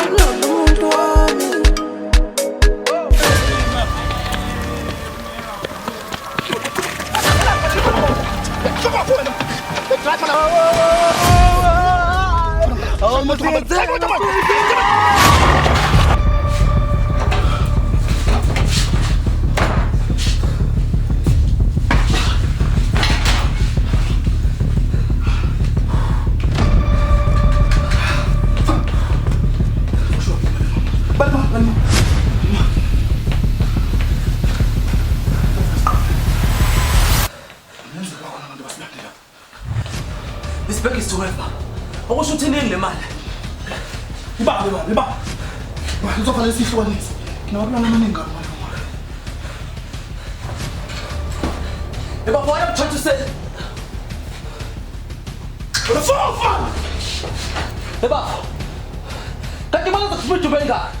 umuntu wami. This bag is too heavy. I want you to name the man. Liba. Uzofanele sihlukanise. Nginabalana amaningi ngalo. What I'm trying to say. What the fuck? Kati malaza kufumi tubenga.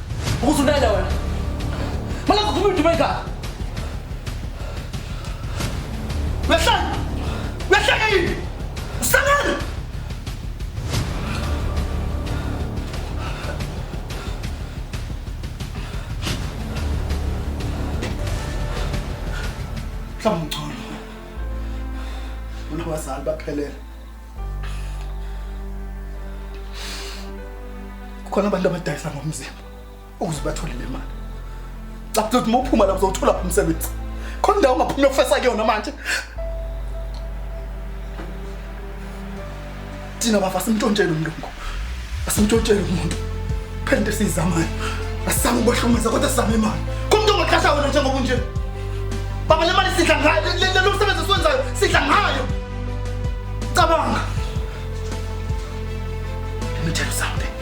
Ukusundela wena. Malaza kufumi tubenga. Wehlala yini? Sangana. Mngcono. Mina wazali baphelele. Kukhona abantu abadayisa ngomzimba ukuze bathole le mali. Lapho uthi uphuma lapho uzothola umsebenzi. Khona ndawo ungaphuma ufesa kuyona manje. Thina bafasa imntshontshelwe umlungu. Asimntshontshelwe umuntu. Phela into esizamayo. Asizama ukuhlumeza kodwa sizama imali. Kumuntu ongakhasha wena njengoba unje. Baba le mali sidla ngayo, lo msebenzi esiwenzayo sidla ngayo. Cabanga. Let me tell you something.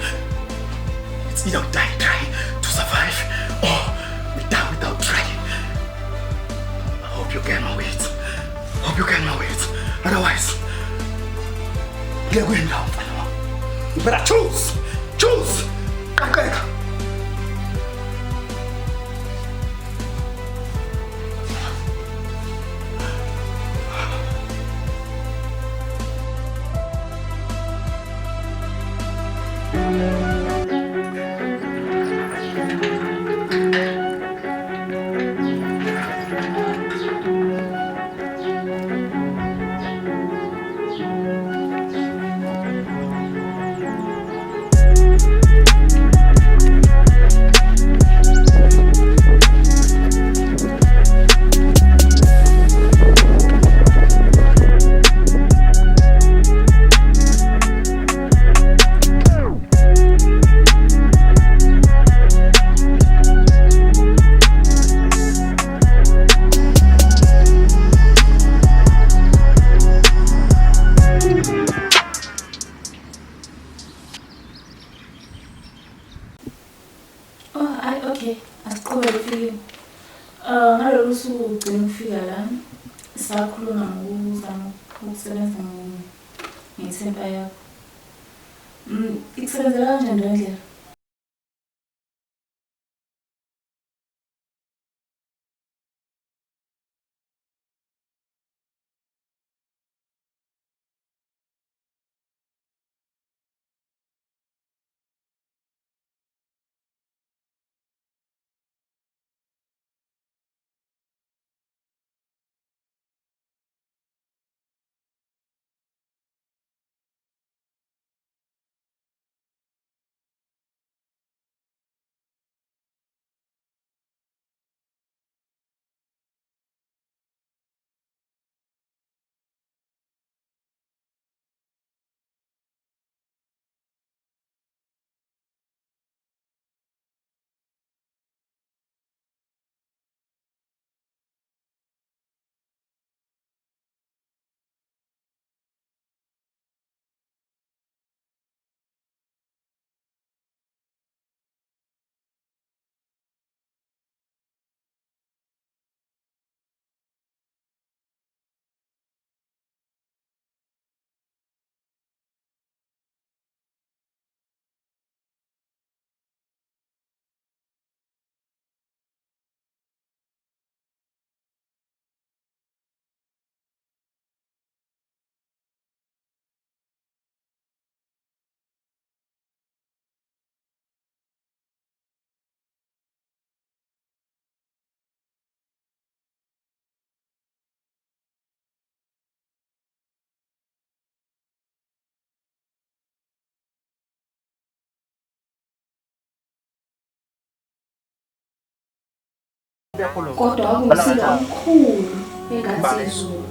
It's either die trying to survive or we die without trying. I hope you gain my weight. Otherwise, you're going down. You better choose. Kakeka. Okay, asiqhubeke ufike. Ngalolu suku ugcina ufika la. Sakhuluma ngokuzama ukusebenza ngethemba yakho. Ikusebenzela kanjani le ndlela? kuyakhuluma. Kodwa wakumsiza omkhulu engathi izulu.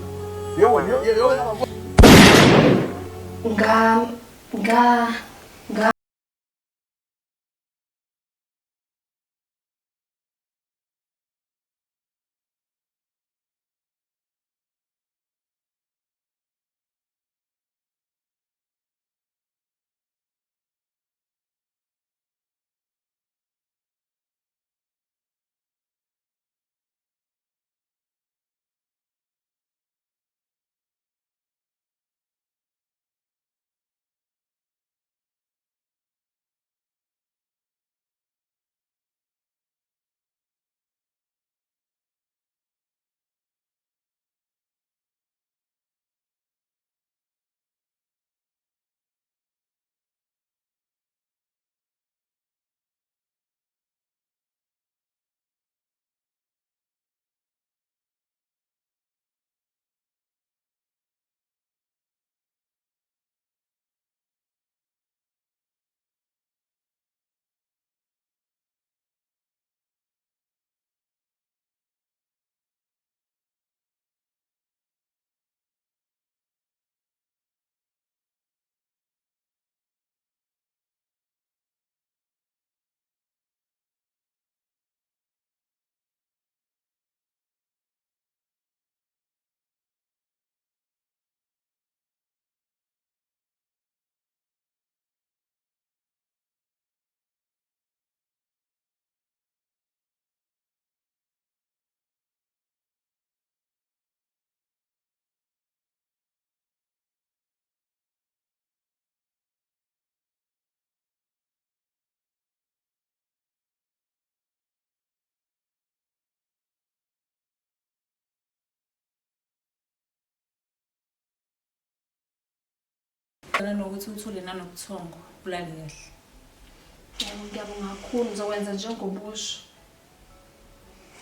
Nga nokuthi uthole nanobuthongo bulale kahle. Ngiyabonga kakhulu ngizokwenza njengobusho.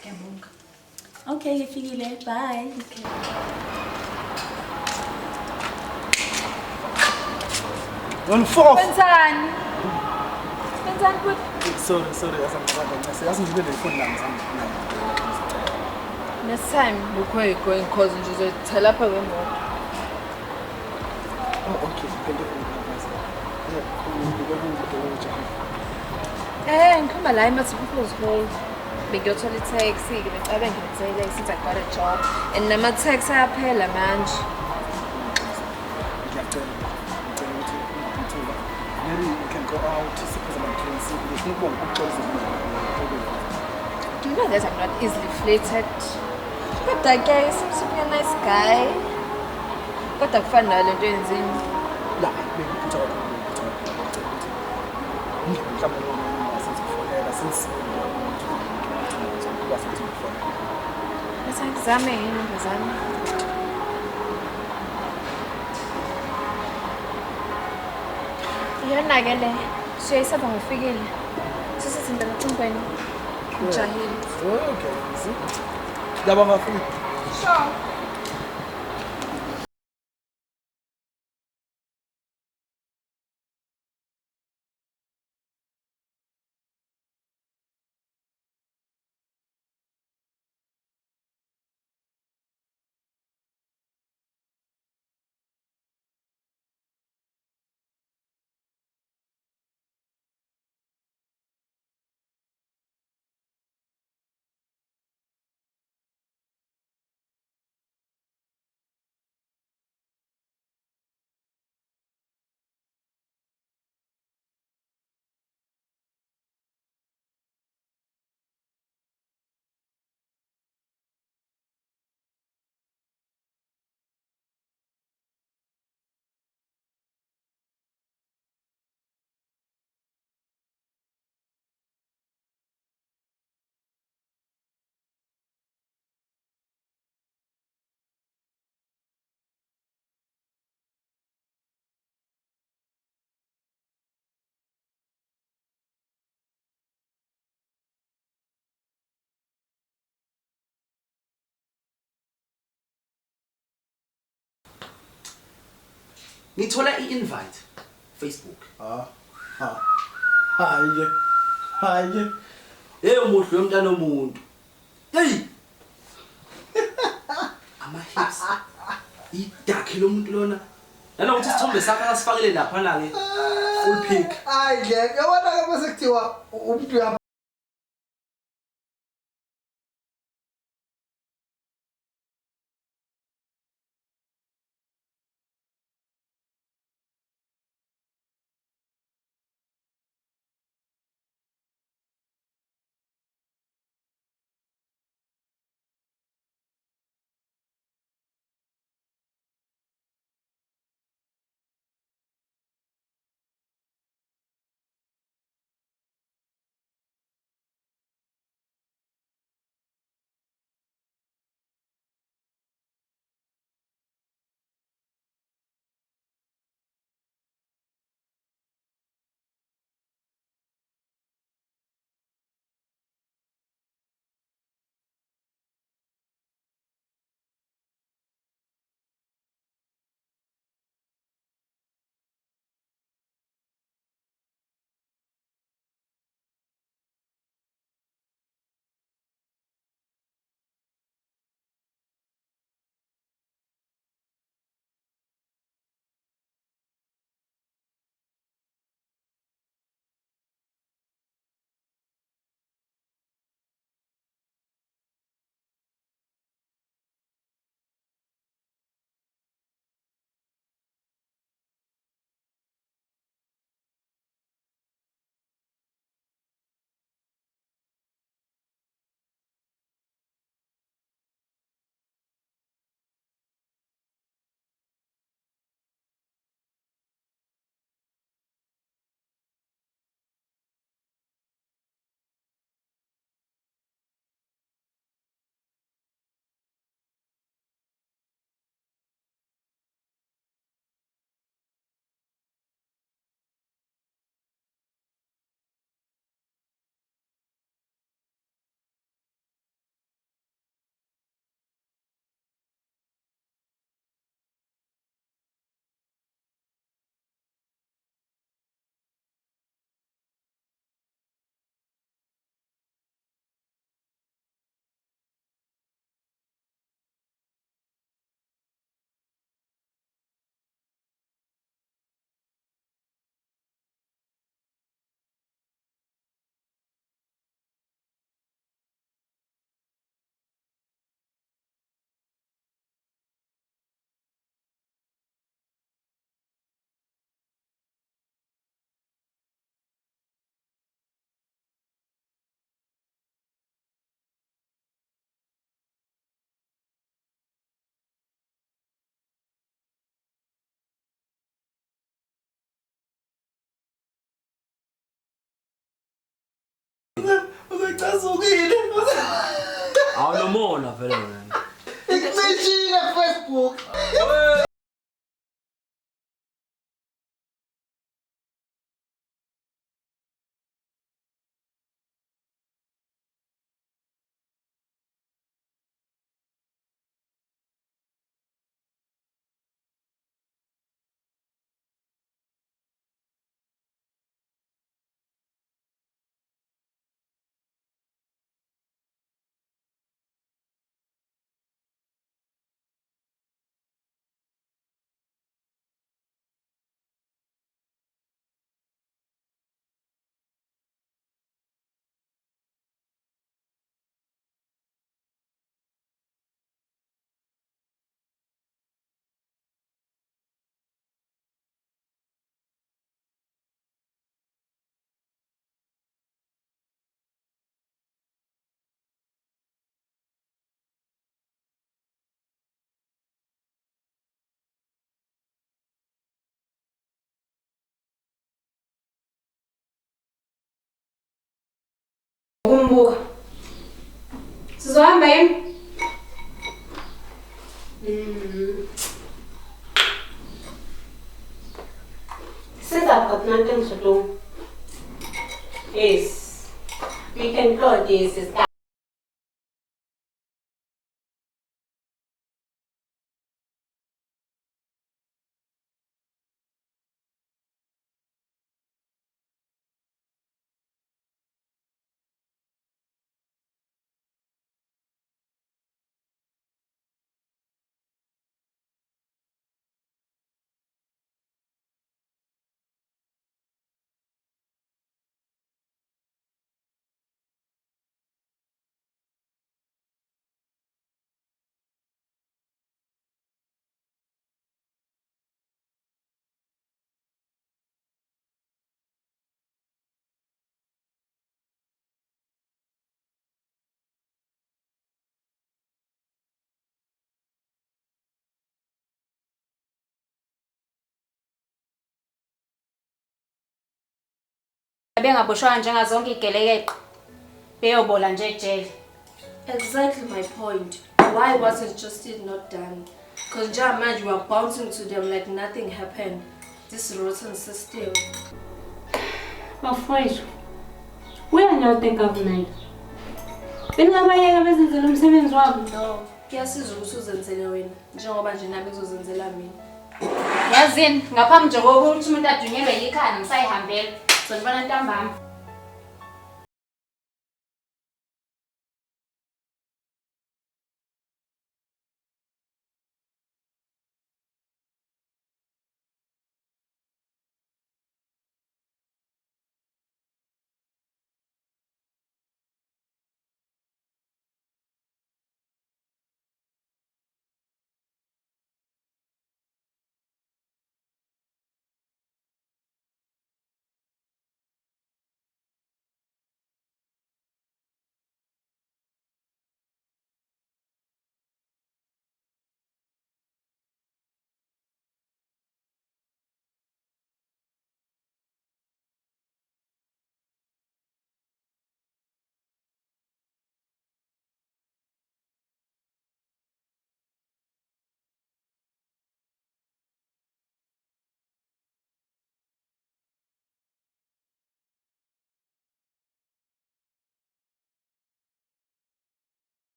Ngiyabonga. Okay, ngifikile. Bye. Okay. Ngifo. Wenzani? Wenzani futhi? Sorry, asangibele ifoni lami sami. Next time look where you're going cause nje uzothela lapha kwemoto. Oh, okay. Ngikhamba la eMathiphu's Hall. Bengiyothola i-taxi, ngicabe ngimthele since I got a job. And nama-taxi ayaphela manje. Maybe we can go out to suppose about 20. Do you know that I'm not easily flattered? But that guy seems to be a nice guy. Kodwa kufana nale nto enzini. La, ngikuphutha kakhulu. Mhlawumbe noma senzifonela since kuba senzifonela. Bese ngizame yini ngizame. Yona ke le, siyayisaba ngofikile. Sisithinta ecingweni. Ujahile. Okay, see? Ngiyabonga futhi. Sure. Ngithola i-invite Facebook. Hayi. Umuhle womntana omuntu. Hey. Ama-hips. Idakhe lo muntu lona. Nanokuthi isithombe sakho asifakele lapha la ke. Full pic. Hayi ngeke yabona ke bese kuthiwa umuntu uyapha. Uzecasukile. Awunomona vele wena. Ikucishile Facebook. Kumbuka. Sizohamba yini? Sizapha nanto engizolunga. Yes. We can go this is bengaboshwanga njengazonke igelekeqe. Beyobola nje ejele. Exactly my point. Why wasn't justice not done? Because man, you are bouncing to them like nothing happened. This rotten system. Bafowethu, uyanyote government. Bengabayeka bezenzela umsebenzi wabo. No. Kuyasiza ukuthi uzenzele wena njengoba nje nami ngizozenzela mina. Yazini, ngaphambi nje kokuthi umuntu adunyelwe yikhaya ngisayihambela. Sonibona ntambama.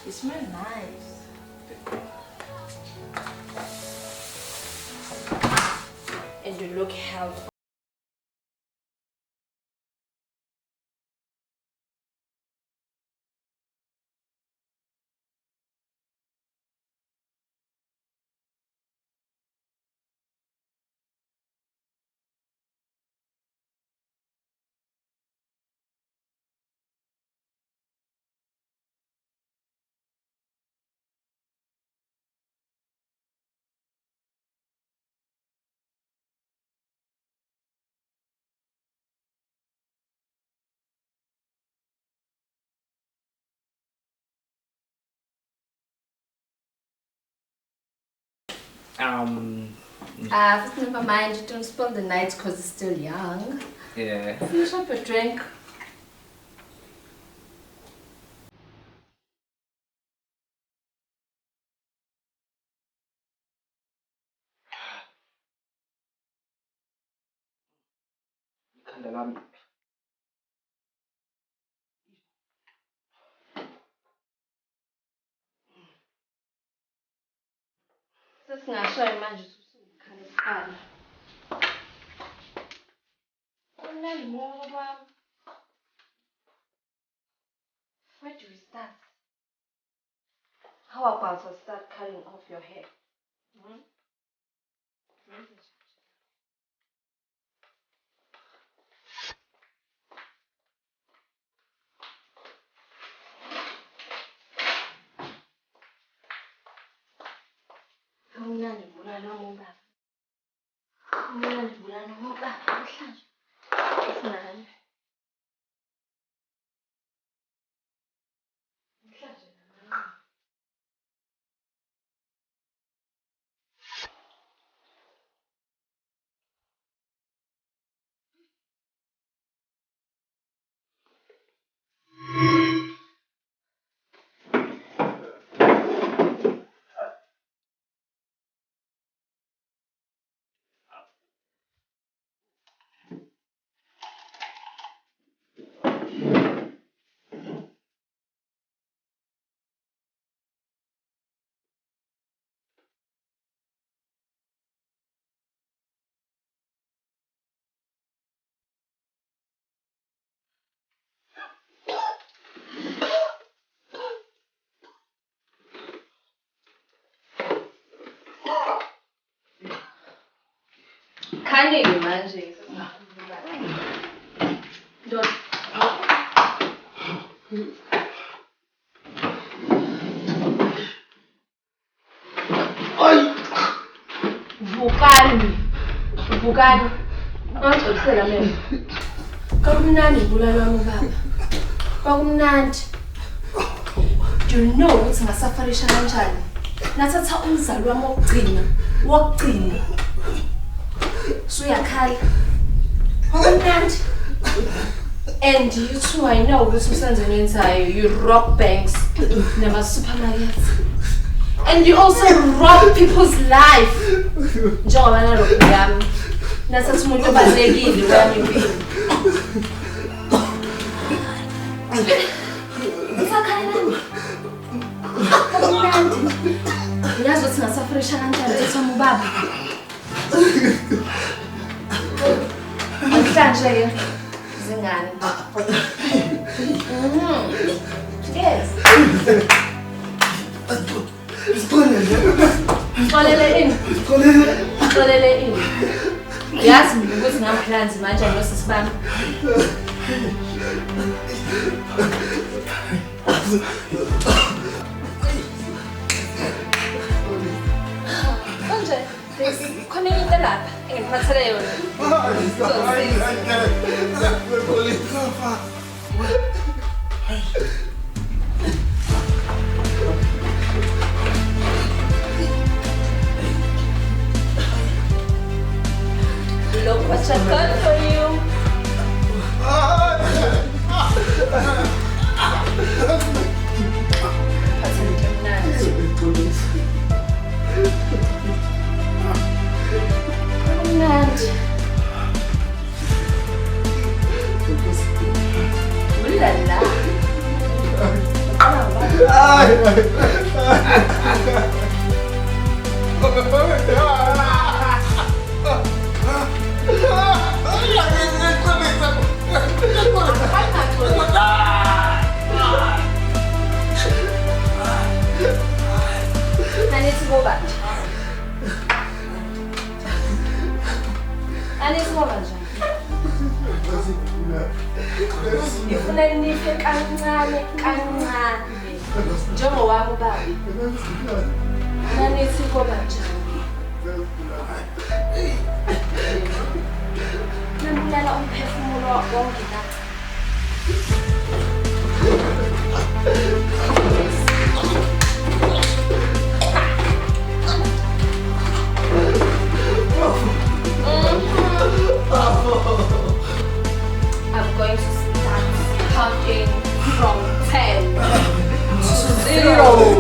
It smells nice. And you look healthy. Never mind, don't spoil the night because it's still young. Yeah. Finish up your drink. Ikhanda lami. Sesingashayi manje usukhala esikhala. Umnandi moya baba. Where do we start? How about I start cutting off your hair? Hmm? Umnandi bulala ngobaba. Umnandi bulala ngobaba namhlanje. Asinani. Namhlanje. Kaningi manje. Ndoda. Vukani. Ngicela mina. Kwakumnandi ibulala wami baba. Kwakumnandi. Do you know ukuthi ngasafarisha kanjani? Nathatha umzali wami wokugcina. Suyakhala. Kwakumnandi. And you too, I know ukuthi usenzeni yenzayo. You rob banks nama-supermarkets. And you also rob people's life. Njengoba nalokhu yami. Nathatha umuntu obalulekile wami impilo. Usakhalani? Kwakumnandi. Ngiyazi ukuthi ngasafarisha kanjani tethomo ubaba. Namhlanje-ke zingane. Yes. Xolele ini. Yazi mina ukuthi ngamphlanzi manje nosisibami. Manje, khona into lapha engiphathele yona. Look what I've got for you. Ngifuna nife kancane njengowami ubaba. Nanithi koba njani? Nambulala umphefumulo wonke la. I'm going to start counting from 10 to 0.